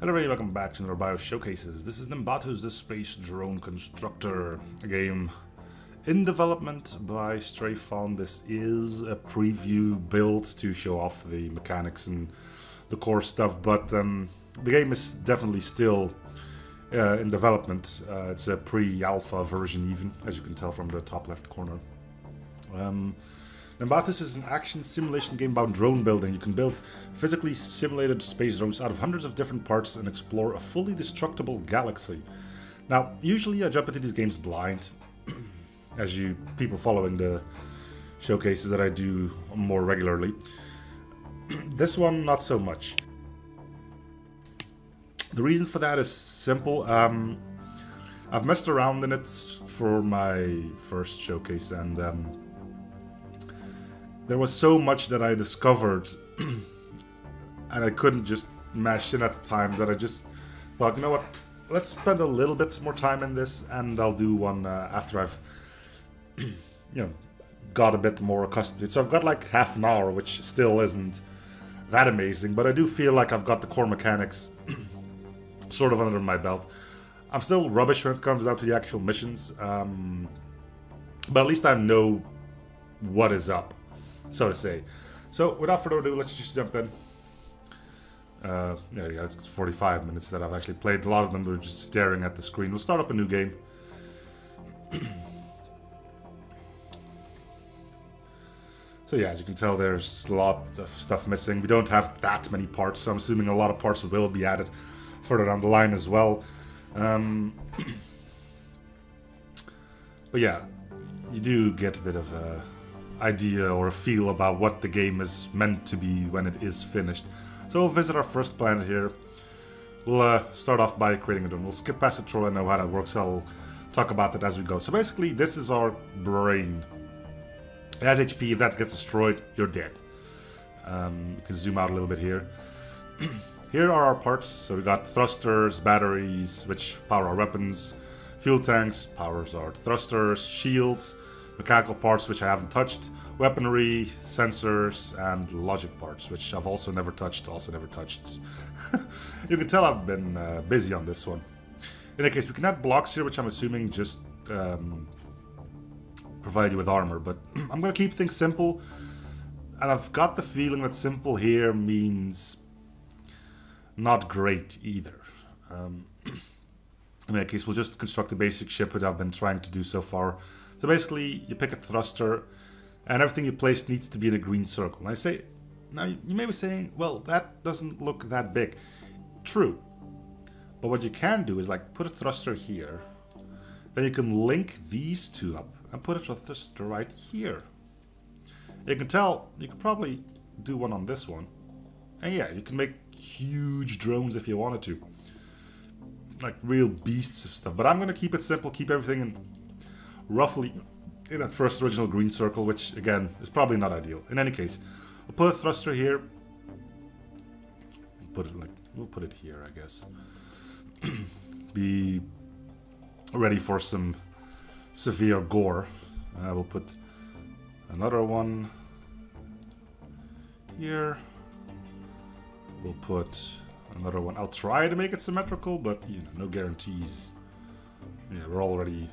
Hello everybody, welcome back to another Bio Showcases. This is Nimbatus, the Space Drone Constructor, a game in development by Strafe. This is a preview build to show off the mechanics and the core stuff, but the game is definitely still in development. It's a pre-alpha version even, as you can tell from the top left corner. Nimbatus is an action simulation game about drone building. You can build physically simulated space drones out of hundreds of different parts and explore a fully destructible galaxy. Now, usually I jump into these games blind, as you people following the showcases that I do more regularly. This one, not so much. The reason for that is simple. I've messed around in it for my first showcase, and there was so much that I discovered and I couldn't just mash in at the time that I just thought, you know what, let's spend a little bit more time in this, and I'll do one after I've got a bit more accustomed to it. So I've got like half an hour, which still isn't that amazing, but I do feel like I've got the core mechanics sort of under my belt. I'm still rubbish when it comes down to the actual missions, but at least I know what is up, so to say. So without further ado, let's just jump in. Yeah, it's 45 minutes that I've actually played. A lot of them were just staring at the screen. We'll start up a new game. So yeah, as you can tell, there's a lot of stuff missing. We don't have that many parts, so I'm assuming a lot of parts will be added further down the line as well. But yeah, you do get a bit of a idea or a feel about what the game is meant to be when it is finished. So we'll visit our first planet here. We'll start off by creating a drone. We'll skip past the tutorial. I know how that works, so I'll talk about that as we go. So basically, this is our brain. It has HP. If that gets destroyed, you're dead. You can zoom out a little bit here. Here are our parts. So we got thrusters, batteries, which power our weapons, fuel tanks, powers our thrusters, shields, mechanical parts, which I haven't touched, weaponry, sensors, and logic parts, which I've also never touched. You can tell I've been busy on this one. In any case, we can add blocks here, which I'm assuming just provide you with armor, but I'm going to keep things simple, and I've got the feeling that simple here means not great either. In any case, we'll just construct a basic ship, which I've been trying to do so far. So basically, you pick a thruster, and everything you place needs to be in a green circle. And I say, now you may be saying, well, that doesn't look that big. True. But what you can do is like put a thruster here, then you can link these two up and put a thruster right here. You can tell, you could probably do one on this one. And yeah, you can make huge drones if you wanted to. Like real beasts of stuff. But I'm going to keep it simple, keep everything in roughly in that first original green circle, which again is probably not ideal. In any case, we'll put a thruster here. We'll put it here, I guess. Be ready for some severe gore. We'll put another one here. We'll put another one. I'll try to make it symmetrical, but you know, no guarantees. Yeah, we're already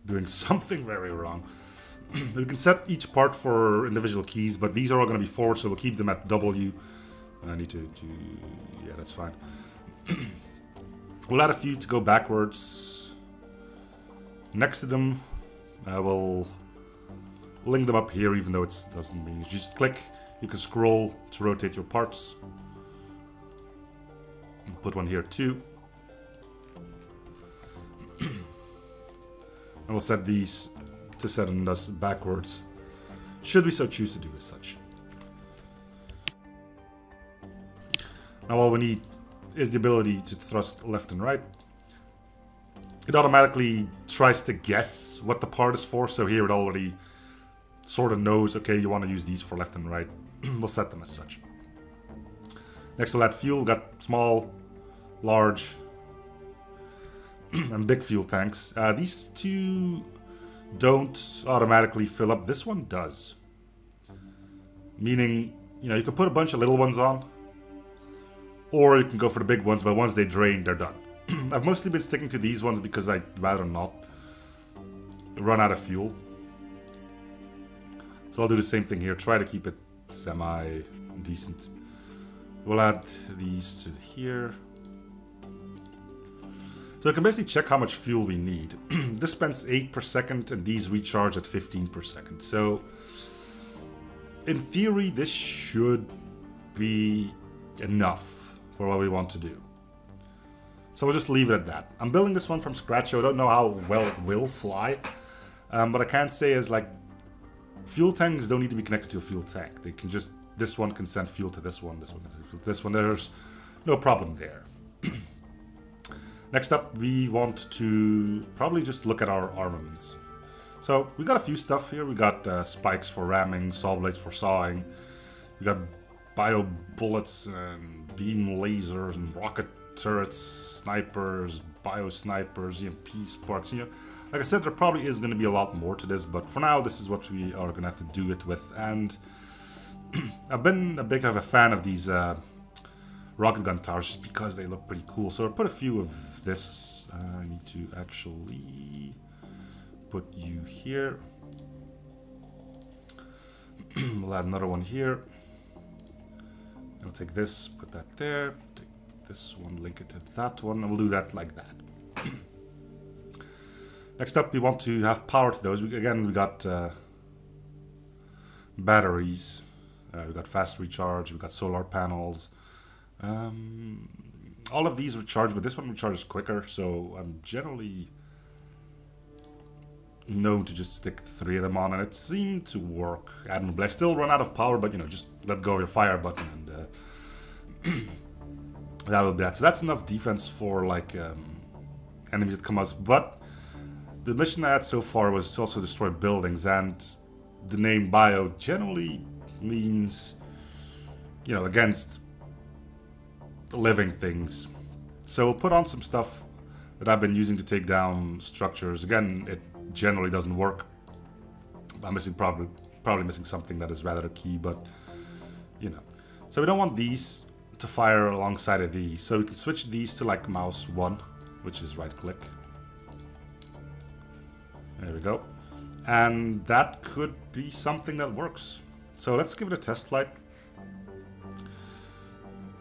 doing something very wrong. We can set each part for individual keys, but these are all going to be forward, so we'll keep them at W. I need to yeah, that's fine. We'll add a few to go backwards. Next to them, I will link them up here, even though it doesn't mean you just click. You can scroll to rotate your parts. Put one here too. And we'll set these to set us backwards, should we so choose to do as such. Now all we need is the ability to thrust left and right. It automatically tries to guess what the part is for, so here it already sort of knows, okay, you want to use these for left and right. We'll set them as such. Next we'll add fuel. We've got small, large, and big fuel tanks. These two don't automatically fill up. This one does. Meaning, you know, you can put a bunch of little ones on, Or you can go for the big ones, but once they drain, they're done. I've mostly been sticking to these ones because I'd rather not run out of fuel. So I'll do the same thing here, try to keep it semi-decent. We'll add these to here. So I can basically check how much fuel we need. This spends 8 per second and these recharge at 15 per second. So in theory, this should be enough for what we want to do. So we'll just leave it at that. I'm building this one from scratch, so I don't know how well it will fly. But I can say is like, fuel tanks don't need to be connected to a fuel tank. They can just, this one can send fuel to this one, this one can send fuel to this one. There's no problem there. Next up, we want to probably just look at our armaments. So we got a few stuff here. We got spikes for ramming, saw blades for sawing. We got bio bullets and beam lasers and rocket turrets, snipers, bio snipers, EMP sparks. You know, like I said, there probably is going to be a lot more to this, but for now, this is what we are going to have to do it with. And I've been a bit of a fan of these rocket gun towers just because they look pretty cool. So I put a few of this. I need to actually put you here. We'll add another one here. I'll take this, put that there. Take this one, link it to that one, and we'll do that like that. Next up, we want to have power to those. We got batteries. We got fast recharge. We got solar panels. All of these recharge, but this one recharges quicker, so I'm generally known to just stick 3 of them on, and it seemed to work admirably. I still run out of power, but you know, just let go of your fire button, and that will be that. So that's enough defense for like enemies that come us. But the mission I had so far was also destroy buildings, and the name bio generally means, you know, against living things. So we'll put on some stuff that I've been using to take down structures. Again, it generally doesn't work. I'm missing probably missing something that is rather key, but you know. So we don't want these to fire alongside of these. So we can switch these to like mouse 1, which is right click. There we go. And that could be something that works. So let's give it a test flight.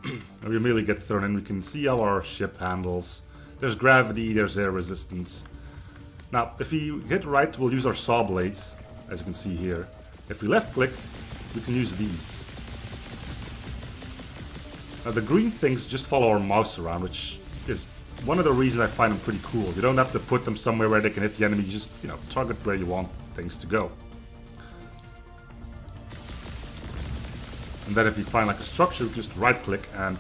We immediately get thrown in. We can see how our ship handles. There's gravity, there's air resistance. Now, if we hit right, we'll use our saw blades, as you can see here. If we left click, we can use these. Now, the green things just follow our mouse around, which is one of the reasons I find them pretty cool. You don't have to put them somewhere where they can hit the enemy. You just, you know, target where you want things to go. And then if you find like a structure, you just right click and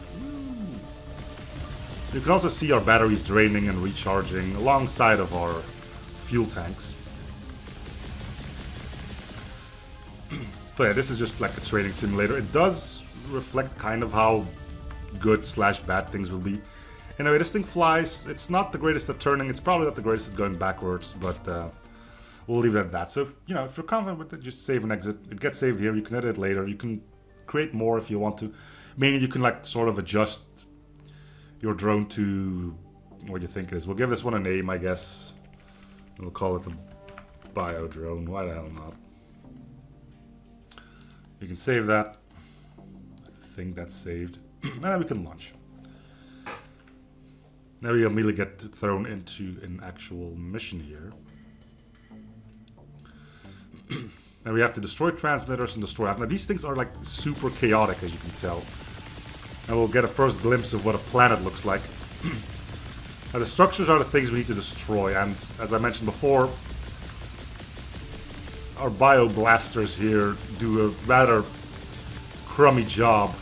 you can also see our batteries draining and recharging alongside of our fuel tanks. But yeah, this is just like a training simulator. It does reflect kind of how good / bad things will be. Anyway, this thing flies. It's not the greatest at turning. It's probably not the greatest at going backwards, but we'll leave it at that. So if, you know, if you're confident with it, just save and exit. It gets saved here. You can edit it later. You can create more if you want to. Meaning you can like sort of adjust your drone to what you think it is. We'll give this one a name, I guess. We'll call it the bio drone. Why the hell not? You can save that. I think that's saved. And we can launch. Now we immediately get thrown into an actual mission here. Now we have to destroy transmitters and destroy... Now these things are like super chaotic, as you can tell. And we'll get a first glimpse of what a planet looks like. Now the structures are the things we need to destroy, and as I mentioned before, our bio blasters here do a rather crummy job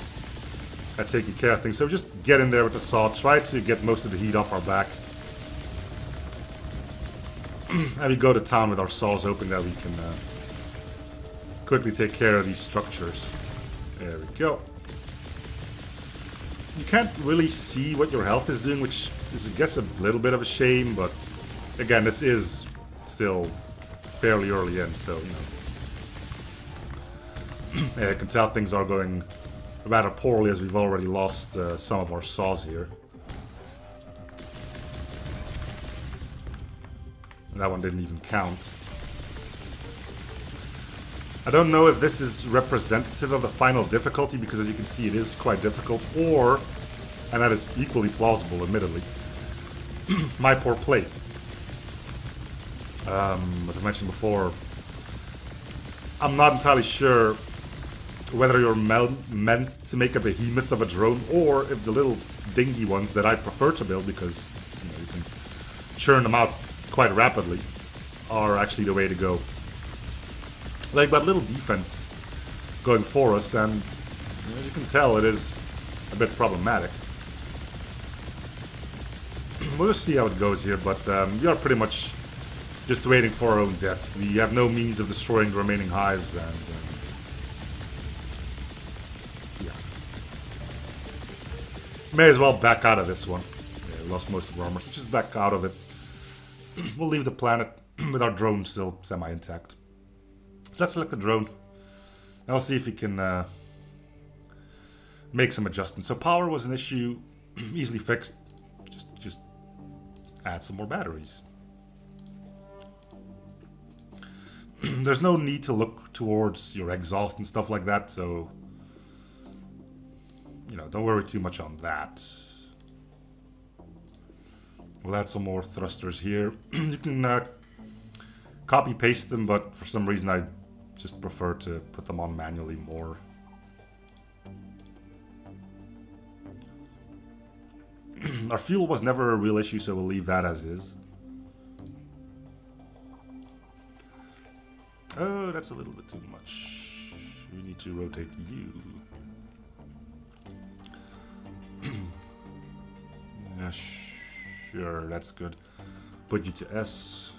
at taking care of things. So just get in there with the saw, try to get most of the heat off our back. And we go to town with our saws, hoping that we can quickly take care of these structures. There we go. You can't really see what your health is doing, which is, I guess, a little bit of a shame, but again, this is still fairly early in, so, you know. Yeah, I can tell things are going rather poorly, as we've already lost some of our saws here. That one didn't even count. I don't know if this is representative of the final difficulty, because as you can see it is quite difficult, or, and that is equally plausible admittedly, my poor play. As I mentioned before, I'm not entirely sure whether you're meant to make a behemoth of a drone, or if the little dingy ones that I prefer to build, because you can churn them out quite rapidly, are actually the way to go. Like that little defense going for us, and as you can tell, it is a bit problematic. We'll just see how it goes here, but we are pretty much just waiting for our own death. We have no means of destroying the remaining hives, and yeah. May as well back out of this one. Yeah, we lost most of our armor, so just back out of it. We'll leave the planet with our drone still semi-intact. So let's select the drone, and we'll see if we can make some adjustments. So power was an issue, easily fixed. Just add some more batteries. There's no need to look towards your exhaust and stuff like that, so you know, don't worry too much on that. We'll add some more thrusters here. You can copy paste them, but for some reason I just prefer to put them on manually more. Our fuel was never a real issue, so we'll leave that as is. Oh, that's a little bit too much. We need to rotate you. Yeah, sure, that's good. Put you to S.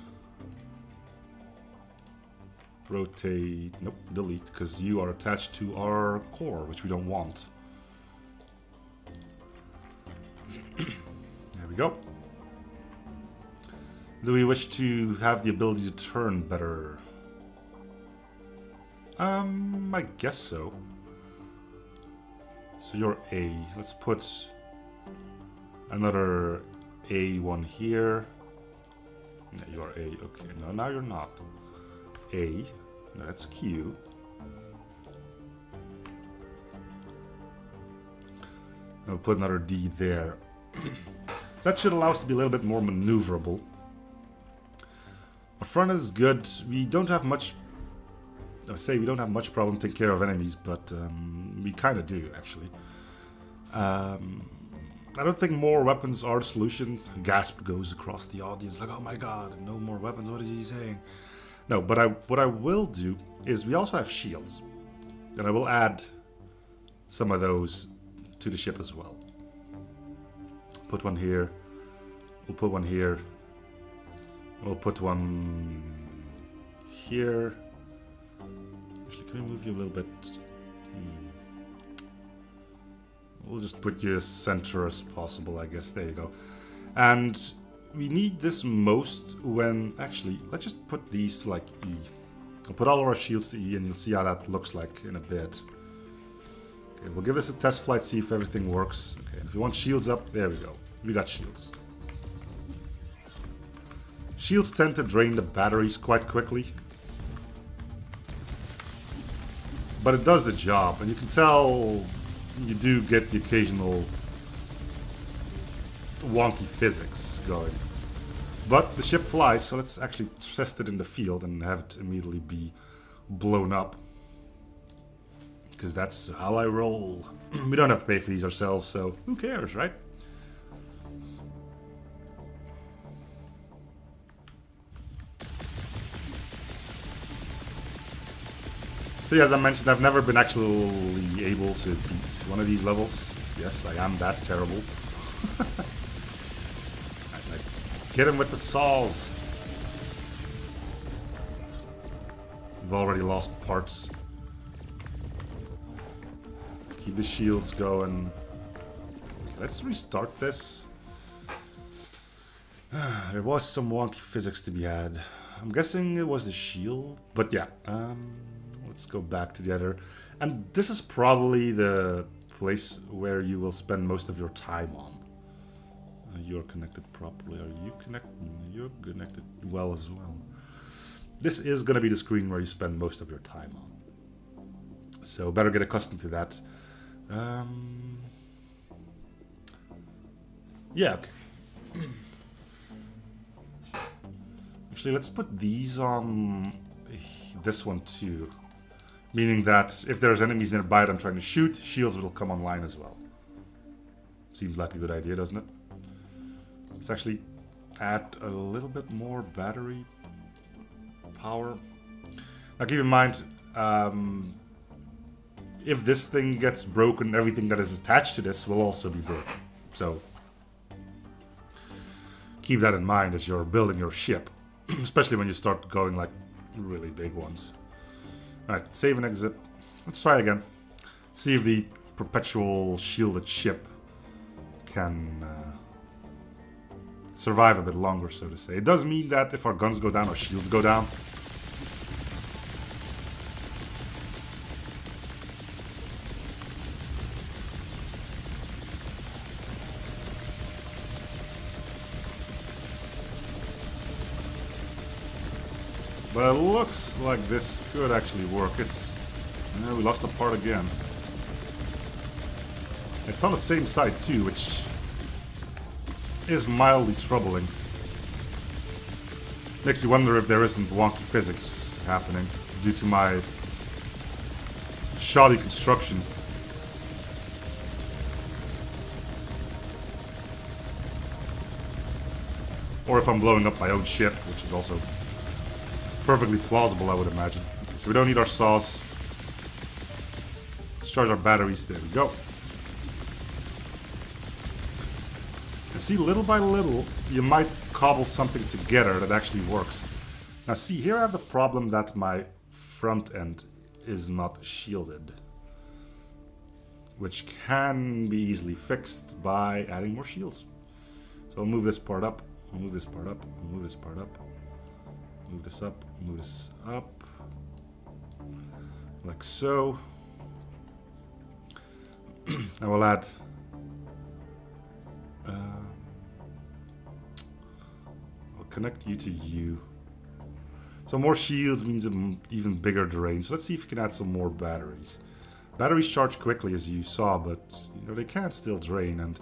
Rotate, nope, delete, because you are attached to our core, which we don't want. There we go. Do we wish to have the ability to turn better? I guess so. So you're A. Let's put another A1 here. Yeah, you are A. Okay, no, now you're not. A. No, that's Q. And we'll put another D there. So that should allow us to be a little bit more maneuverable. Our front is good. We don't have much... I say we don't have much problem taking care of enemies, but we kind of do, actually. I don't think more weapons are the solution. Gasp goes across the audience, like, oh my god, no more weapons, what is he saying? No, but what I will do is we also have shields. And I will add some of those to the ship as well. Put one here. We'll put one here. We'll put one here. Actually, can we move you a little bit? We'll just put you as center as possible, I guess. There you go. And we need this most when... Actually, let's just put these to, like, E. I'll put all of our shields to E, and you'll see how that looks like in a bit. Okay, we'll give this a test flight, see if everything works. Okay, and if you want shields up, there we go. We got shields. Shields tend to drain the batteries quite quickly. But it does the job, and you can tell you do get the occasional wonky physics going. But the ship flies, so let's actually test it in the field and have it immediately be blown up. Because that's how I roll. We don't have to pay for these ourselves, so who cares, right? So yeah, as I mentioned, I've never been actually able to beat one of these levels. Yes, I am that terrible. Hit him with the saws. We've already lost parts. Keep the shields going. Okay, let's restart this. There was some wonky physics to be had. I'm guessing it was the shield. But yeah, let's go back to the other. And this is probably the place where you will spend most of your time on. You're connected properly. Are you connected? You're connected well as well. This is going to be the screen where you spend most of your time on. So better get accustomed to that. Yeah, okay. Actually, let's put these on this one too. Meaning that if there's enemies nearby that I'm trying to shoot, shields will come online as well. Seems like a good idea, doesn't it? Let's actually add a little bit more battery power. Now keep in mind, if this thing gets broken, everything that is attached to this will also be broken. So keep that in mind as you're building your ship. Especially when you start going like really big ones. Alright, save and exit. Let's try again. See if the perpetual shielded ship can survive a bit longer, so to say. It does mean that if our guns go down, our shields go down. But it looks like this could actually work. It's... we lost a part again. It's on the same side too, which is mildly troubling. Makes me wonder if there isn't wonky physics happening due to my shoddy construction. Or if I'm blowing up my own ship, which is also perfectly plausible, I would imagine. Okay, so we don't need our saws. Let's charge our batteries. There we go. And see, little by little, you might cobble something together that actually works. Now see, here I have the problem that my front end is not shielded. Which can be easily fixed by adding more shields. So I'll move this part up. I'll move this part up. I'll move this part up. Move this up, move this up, like so. I will add I'll connect you to you. So more shields means an even bigger drain. So let's see if we can add some more batteries. Batteries charge quickly, as you saw, but you know they can still drain, and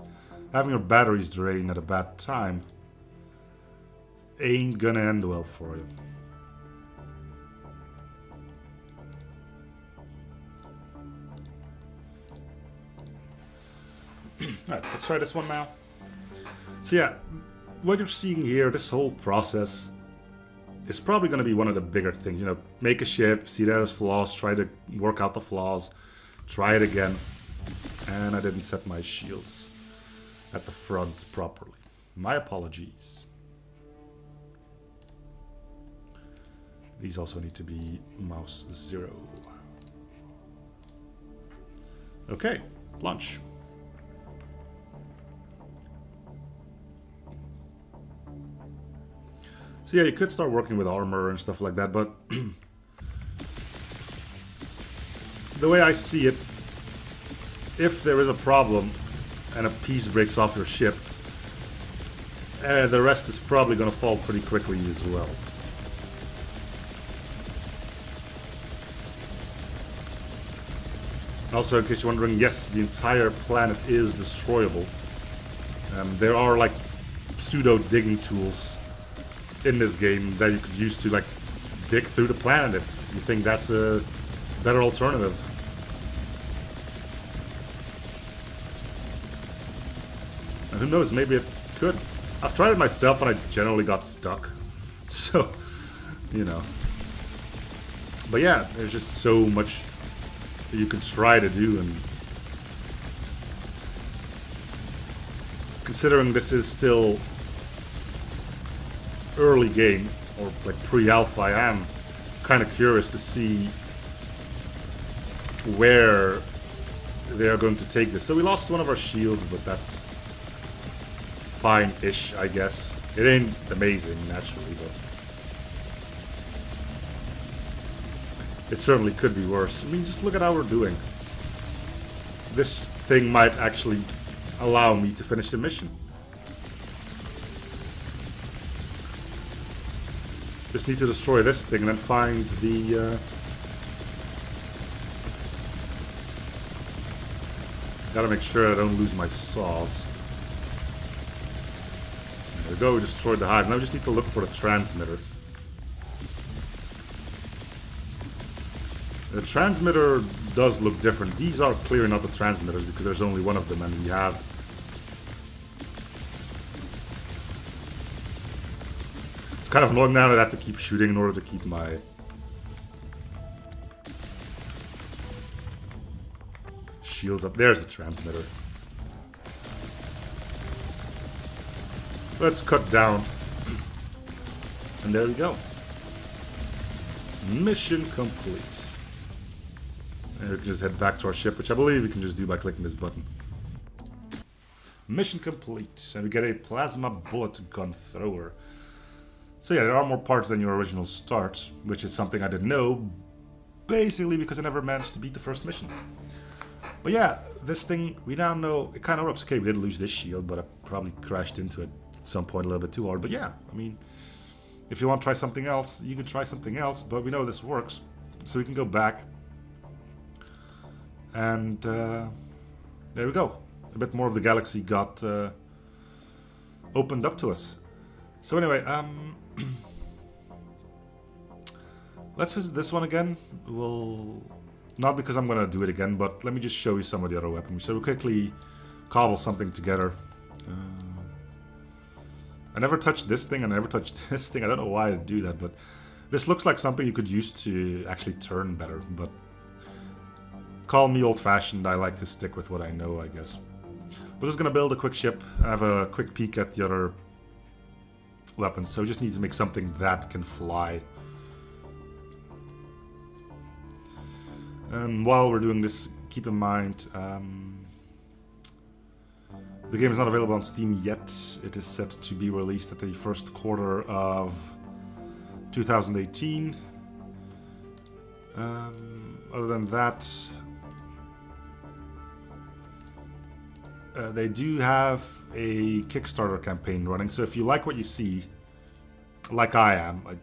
having your batteries drain at a bad time ain't gonna end well for you. Alright, let's try this one now. So yeah, what you're seeing here, this whole process, is probably going to be one of the bigger things. You know, make a ship, see that has flaws, try to work out the flaws, try it again. And I didn't set my shields at the front properly. My apologies. These also need to be mouse 0. Okay, launch. So yeah, you could start working with armor and stuff like that, but the way I see it, if there is a problem and a piece breaks off your ship, the rest is probably going to fall pretty quickly as well. Also, in case you're wondering, yes, the entire planet is destroyable. There are like pseudo digging tools in this game that you could use to like dig through the planet if you think that's a better alternative. And who knows, maybe it could. I've tried it myself and I generally got stuck. So, you know. But yeah, there's just so much that you could try to do, and considering this is still early game, or like pre-alpha, I am kind of curious to see where they are going to take this. So we lost one of our shields, but that's fine-ish, I guess. It ain't amazing, naturally, but it certainly could be worse. I mean, just look at how we're doing. This thing might actually allow me to finish the mission. Just need to destroy this thing and then find the... Gotta make sure I don't lose my saws. There we go, we destroyed the hive. Now we just need to look for the transmitter. The transmitter does look different. These are clearly not the transmitters because there's only one of them and we have... It's kind of annoying now that I have to keep shooting in order to keep my... shields up. There's the transmitter. Let's cut down. And there we go. Mission complete. And we can just head back to our ship, which I believe we can just do by clicking this button. Mission complete. And we get a plasma bullet gun thrower. So yeah, there are more parts than your original start, which is something I didn't know, basically because I never managed to beat the first mission. But yeah, this thing, we now know it kind of works. Okay, we did lose this shield, but I probably crashed into it at some point a little bit too hard. But yeah, I mean, if you want to try something else, you can try something else, but we know this works. So we can go back. And there we go. A bit more of the galaxy got opened up to us. So anyway, let's visit this one again. We'll... Not because I'm going to do it again, but let me just show you some of the other weapons. So we quickly cobble something together. I never touched this thing, and I never touched this thing. I don't know why I do that, but this looks like something you could use to actually turn better. But call me old-fashioned. I like to stick with what I know, I guess. We're just going to build a quick ship. I have a quick peek at the other weapons. So we just need to make something that can fly. And while we're doing this, keep in mind, the game is not available on Steam yet. It is set to be released at the first quarter of 2018. Other than that, they do have a Kickstarter campaign running. So if you like what you see, like I am, I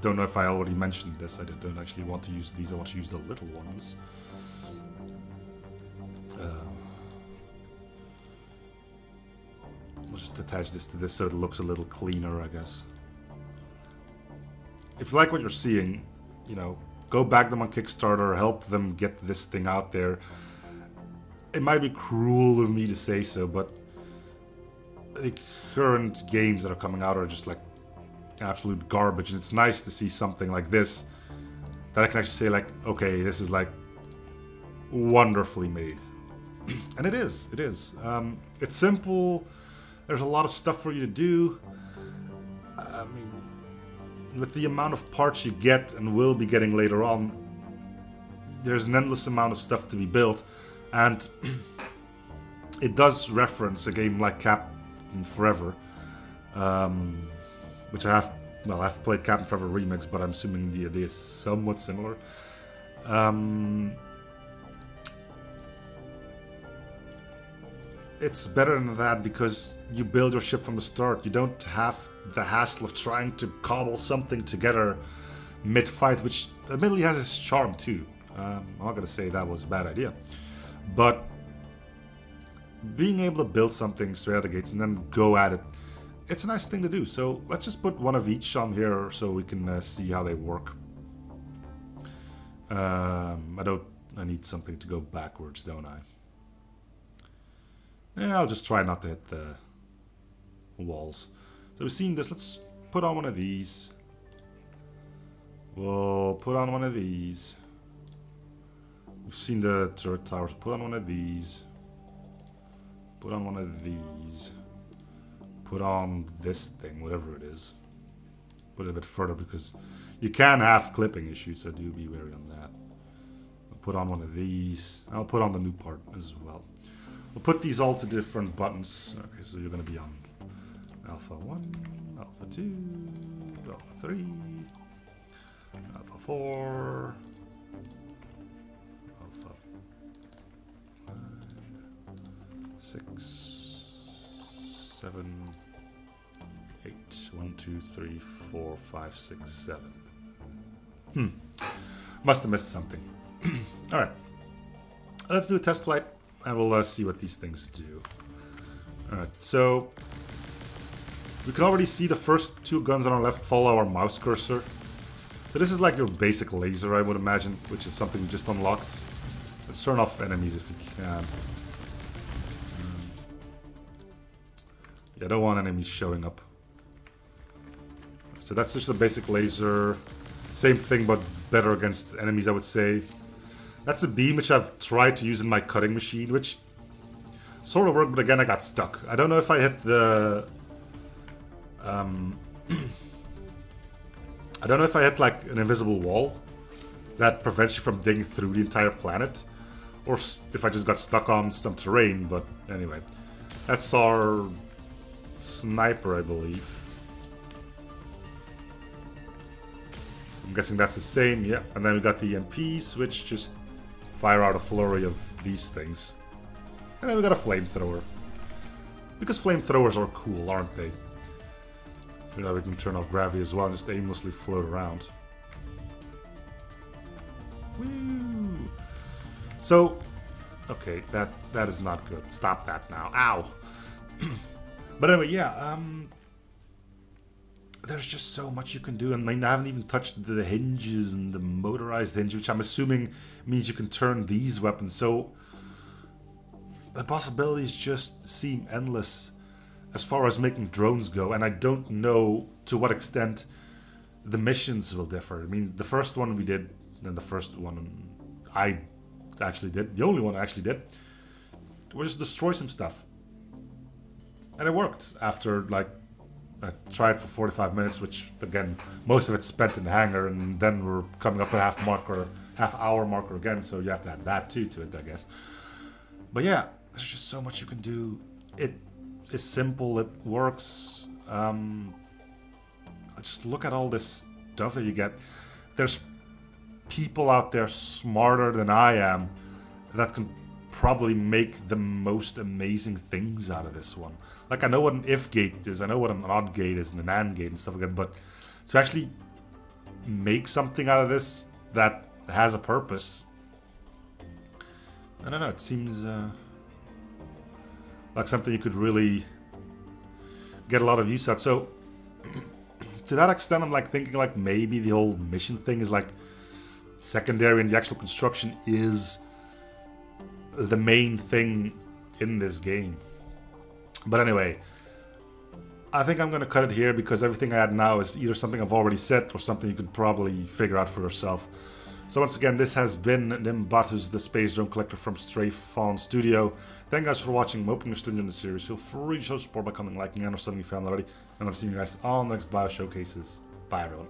don't know if I already mentioned this. I don't actually want to use these. I want to use the little ones. I'll just attach this to this so it looks a little cleaner, I guess. If you like what you're seeing, you know, go back them on Kickstarter, help them get this thing out there. It might be cruel of me to say so, but the current games that are coming out are just like absolute garbage, and it's nice to see something like this that I can actually say like, okay, this is like wonderfully made. And it is. It's simple. There's a lot of stuff for you to do. I mean, with the amount of parts you get and will be getting later on, there's an endless amount of stuff to be built, and it does reference a game like Captain Forever, which I've played Captain Forever Remix, but I'm assuming the idea is somewhat similar. It's better than that because you build your ship from the start. You don't have the hassle of trying to cobble something together mid-fight, which admittedly has its charm too. I'm not going to say that was a bad idea, but being able to build something straight out the gates and then go at it, it's a nice thing to do. So let's just put one of each on here so we can see how they work. I need something to go backwards, don't I? Yeah, I'll just try not to hit the walls. So we've seen this. Let's put on one of these. We'll put on one of these. We've seen the turret towers. Put on one of these. Put on one of these. Put on this thing, whatever it is. Put it a bit further because you can have clipping issues, so do be wary on that. I'll put on one of these. I'll put on the new part as well. We'll put these all to different buttons. Okay, so you're going to be on Alpha 1, Alpha 2, Alpha 3, Alpha 4. Alpha 5. 6. 7. 8. 1, 2, 3, 4, 5, 6, 7. Must have missed something. Alright. Let's do a test flight and we'll see what these things do. Alright, so we can already see the first two guns on our left follow our mouse cursor. So this is like your basic laser, I would imagine, which is something we just unlocked. Let's turn off enemies if we can. Yeah, I don't want enemies showing up. So that's just a basic laser. Same thing, but better against enemies, I would say. That's a beam which I've tried to use in my cutting machine, which sort of worked, but again I got stuck. I don't know if I hit the... I don't know if I hit like an invisible wall that prevents you from digging through the entire planet, or if I just got stuck on some terrain, but anyway. That's our sniper, I believe. I'm guessing that's the same, yeah. And then we got the EMPs, which just fire out a flurry of these things. And then we got a flamethrower. Because flamethrowers are cool, aren't they? You know, we can turn off gravity as well and just aimlessly float around. Woo! So, okay, that is not good. Stop that now. Ow! But anyway, yeah, there's just so much you can do. I mean, I haven't even touched the hinges and the motorized hinge, which I'm assuming means you can turn these weapons. So the possibilities just seem endless as far as making drones go. And I don't know to what extent the missions will differ. I mean, the first one we did, and the first one I actually did, the only one I actually did, was just destroy some stuff. And it worked after, like, I tried for 45 minutes, which, again, most of it spent in the hangar, and then we're coming up to half hour marker again, so you have to add that too to it, I guess. But yeah, there's just so much you can do. It is simple, it works. Just look at all this stuff that you get. There's people out there smarter than I am that can probably make the most amazing things out of this one. Like, I know what an if gate is, I know what an OR gate is, and an AND gate and stuff like that, but to actually make something out of this that has a purpose, I don't know, it seems like something you could really get a lot of use out. So, to that extent, I'm like thinking like maybe the whole mission thing is like secondary and the actual construction is the main thing in this game. But anyway, I think I'm going to cut it here because everything I add now is either something I've already said or something you could probably figure out for yourself. So once again, this has been Nimbatus, the Space Drone Collector from Stray Fawn Studio. Thank you guys for watching. I'm hoping you're still enjoying the series. Feel free to show support by commenting, liking, and or something you found already. And I'm seeing you guys on the next Bio Showcases. Bye everyone.